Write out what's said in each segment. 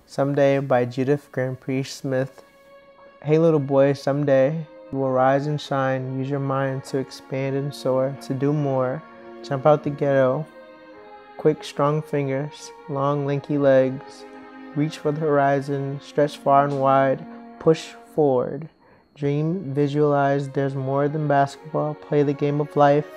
Someday by Judith Grandpree Smith. Hey little boy, someday you will rise and shine. Use your mind to expand and soar, to do more. Jump out the ghetto. Quick, strong fingers, long, lanky legs. Reach for the horizon, stretch far and wide. Push forward. Dream, visualize, there's more than basketball. Play the game of life.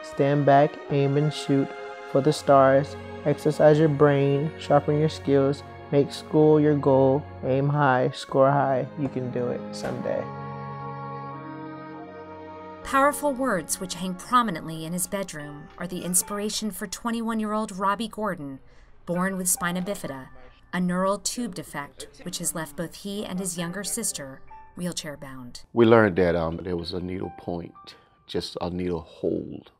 Stand back, aim and shoot for the stars. Exercise your brain, sharpen your skills. Make school your goal. Aim high, score high. You can do it someday. Powerful words which hang prominently in his bedroom are the inspiration for 21-year-old Robbie Gordon, born with spina bifida, a neural tube defect which has left both he and his younger sister wheelchair-bound. We learned that there was a needle point, just a needle hold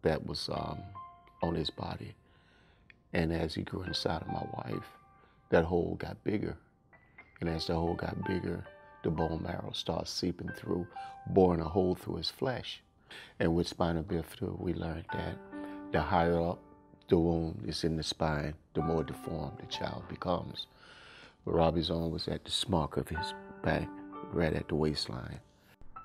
that was on his body. And as he grew inside of my wife, that hole got bigger. And as the hole got bigger, the bone marrow starts seeping through, boring a hole through his flesh. And with spina bifida, we learned that the higher up the wound is in the spine, the more deformed the child becomes. Robbie's arm was at the smock of his back, right at the waistline.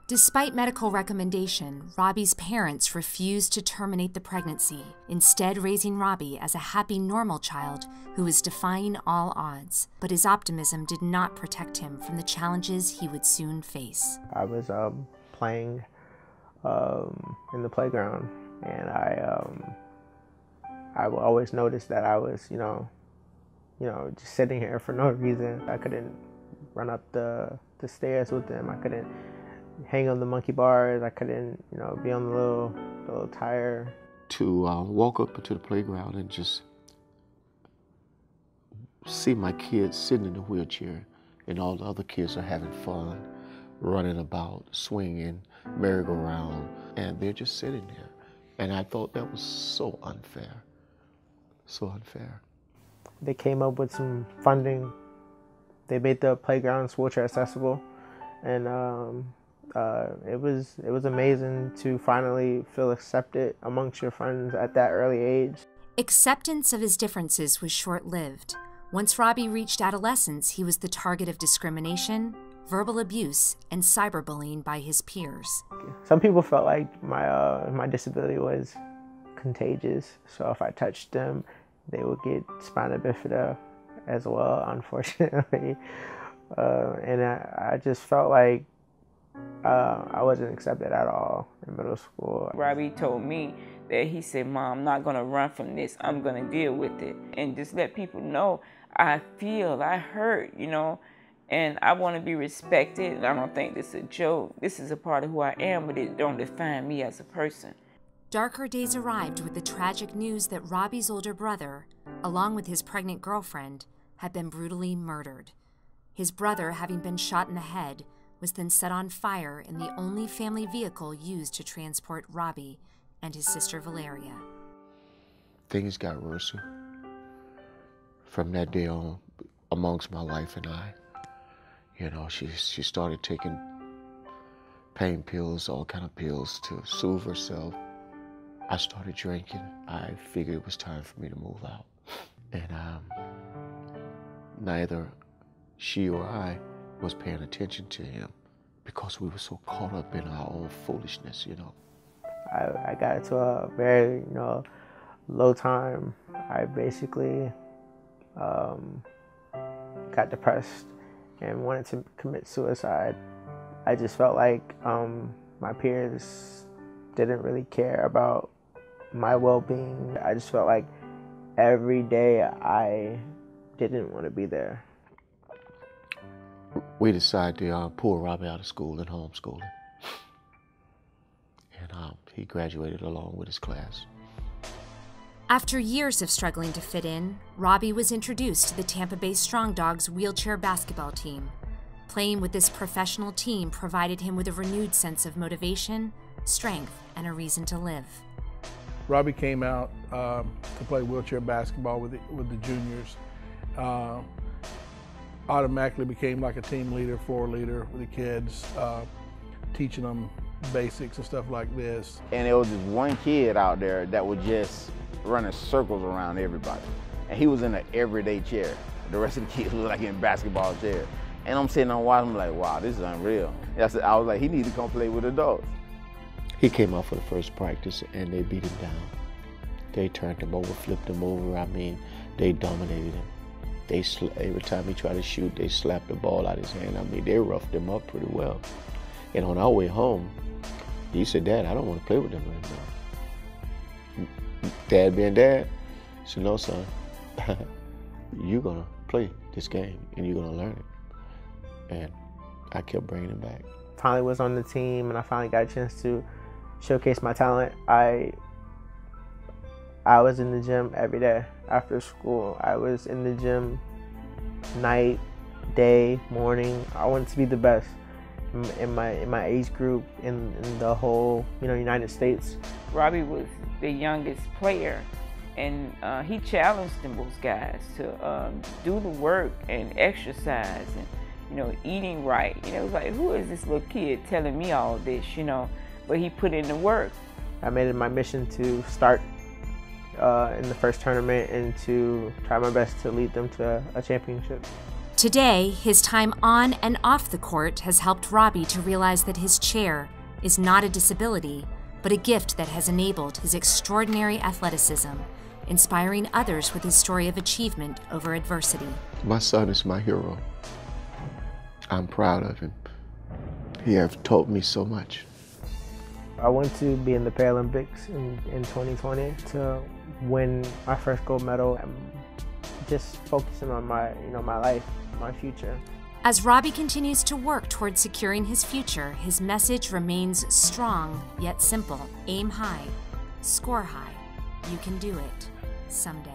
Despite medical recommendation, Robbie's parents refused to terminate the pregnancy, instead raising Robbie as a happy, normal child who was defying all odds. But his optimism did not protect him from the challenges he would soon face. I was playing in the playground, and I would always notice that I was, just sitting here for no reason. I couldn't run up the stairs with them. I couldn't hang on the monkey bars. I couldn't, be on the little tire. To walk up to the playground and just see my kids sitting in the wheelchair and all the other kids are having fun, running about, swinging, merry-go-round, and they're just sitting there. And I thought that was so unfair, so unfair. They came up with some funding. They made the playgrounds wheelchair accessible, and it was amazing to finally feel accepted amongst your friends at that early age. Acceptance of his differences was short-lived. Once Robbie reached adolescence, he was the target of discrimination, verbal abuse, and cyberbullying by his peers. Some people felt like my disability was contagious, so if I touched them, they would get spina bifida as well, unfortunately. And I just felt like I wasn't accepted at all in middle school. Robbie told me that he said, "Mom, I'm not going to run from this. I'm going to deal with it." And just let people know I hurt, and I want to be respected. And I don't think this is a joke. This is a part of who I am, but it don't define me as a person. Darker days arrived with the tragic news that Robbie's older brother, along with his pregnant girlfriend, had been brutally murdered. His brother, having been shot in the head, was then set on fire in the only family vehicle used to transport Robbie and his sister Valeria. Things got worse from that day on amongst my wife and I. She started taking pain pills, all kind of pills to soothe herself. I started drinking. I figured it was time for me to move out. And neither she or I was paying attention to him because we were so caught up in our own foolishness, I got into a very, low time. I basically got depressed and wanted to commit suicide. I just felt like my peers didn't really care about my well-being. I just felt like every day I didn't want to be there. We decided to pull Robbie out of school and homeschool him. And he graduated along with his class. After years of struggling to fit in, Robbie was introduced to the Tampa Bay Strong Dogs wheelchair basketball team. Playing with this professional team provided him with a renewed sense of motivation, strength, and a reason to live. Robbie came out to play wheelchair basketball with the juniors. Automatically became like a team leader, floor leader with the kids, teaching them basics and stuff like this. And there was this one kid out there that was just running circles around everybody. And he was in an everyday chair. The rest of the kids look like in basketball chairs. And I'm sitting on watching, I'm like, wow, this is unreal. I was like, he needs to come play with adults. He came out for the first practice and they beat him down. They turned him over, flipped him over. I mean, they dominated him. Every time he tried to shoot, they slapped the ball out of his hand. I mean, they roughed him up pretty well. And on our way home, he said, Dad, I don't want to play with them anymore. Dad being dad, he said, no, son, you're going to play this game and you're going to learn it. And I kept bringing him back. Finally was on the team and I finally got a chance to showcase my talent. I was in the gym every day after school. I was in the gym night, day, morning. I wanted to be the best in my age group in the whole United States. Robbie was the youngest player, and he challenged those guys to do the work and exercise and eating right. It was like, who is this little kid telling me all this? But he put in the work. I made it my mission to start in the first tournament and to try my best to lead them to a championship. Today, his time on and off the court has helped Robbie to realize that his chair is not a disability, but a gift that has enabled his extraordinary athleticism, inspiring others with his story of achievement over adversity. My son is my hero. I'm proud of him. He has taught me so much. I want to be in the Paralympics in 2020 to win my first gold medal. I'm just focusing on my life, my future. As Robbie continues to work towards securing his future, his message remains strong yet simple. Aim high, score high. You can do it someday.